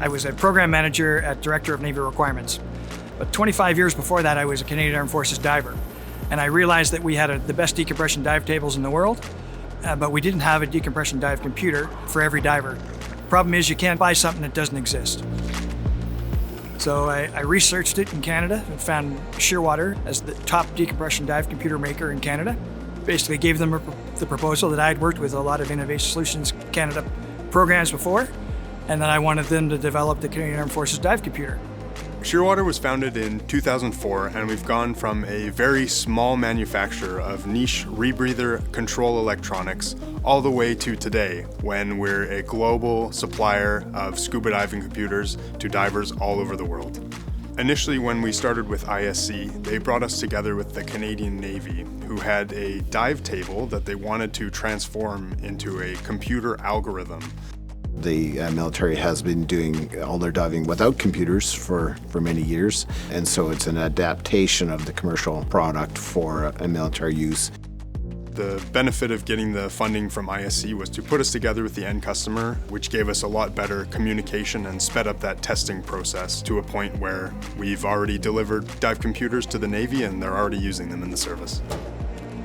I was a program manager at Director of Navy Requirements. But 25 years before that, I was a Canadian Armed Forces diver. And I realized that we had the best decompression dive tables in the world, but we didn't have a decompression dive computer for every diver. Problem is, you can't buy something that doesn't exist. So I researched it in Canada and found Shearwater as the top decompression dive computer maker in Canada. Basically gave them the proposal that I had worked with a lot of Innovation Solutions Canada programs before, and that I wanted them to develop the Canadian Armed Forces dive computer. Shearwater was founded in 2004, and we've gone from a very small manufacturer of niche rebreather control electronics all the way to today, when we're a global supplier of scuba diving computers to divers all over the world. Initially, when we started with ISC, they brought us together with the Canadian Navy, who had a dive table that they wanted to transform into a computer algorithm. The military has been doing all their diving without computers for many years, and so it's an adaptation of the commercial product for a military use. The benefit of getting the funding from ISC was to put us together with the end customer, which gave us a lot better communication and sped up that testing process to a point where we've already delivered dive computers to the Navy and they're already using them in the service.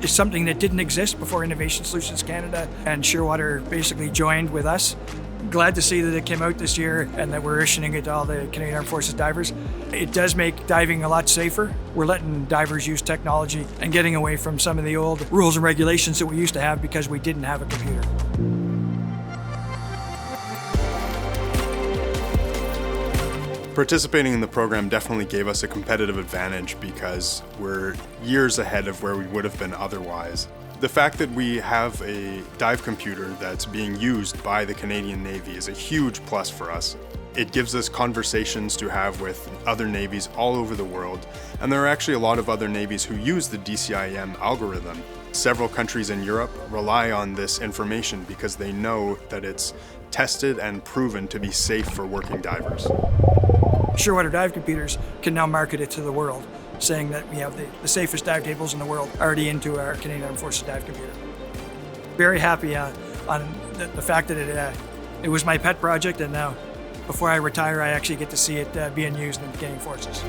It's something that didn't exist before Innovation Solutions Canada and Shearwater basically joined with us. Glad to see that it came out this year and that we're issuing it to all the Canadian Armed Forces divers. It does make diving a lot safer. We're letting divers use technology and getting away from some of the old rules and regulations that we used to have because we didn't have a computer. Participating in the program definitely gave us a competitive advantage because we're years ahead of where we would have been otherwise. The fact that we have a dive computer that's being used by the Canadian Navy is a huge plus for us. It gives us conversations to have with other navies all over the world, and there are actually a lot of other navies who use the DCIM algorithm. Several countries in Europe rely on this information because they know that it's tested and proven to be safe for working divers. Shearwater dive computers can now market it to the world, saying that we have the safest dive tables in the world already into our Canadian Armed Forces dive computer. Very happy on the fact that it was my pet project, and now before I retire I actually get to see it being used in the Canadian Forces.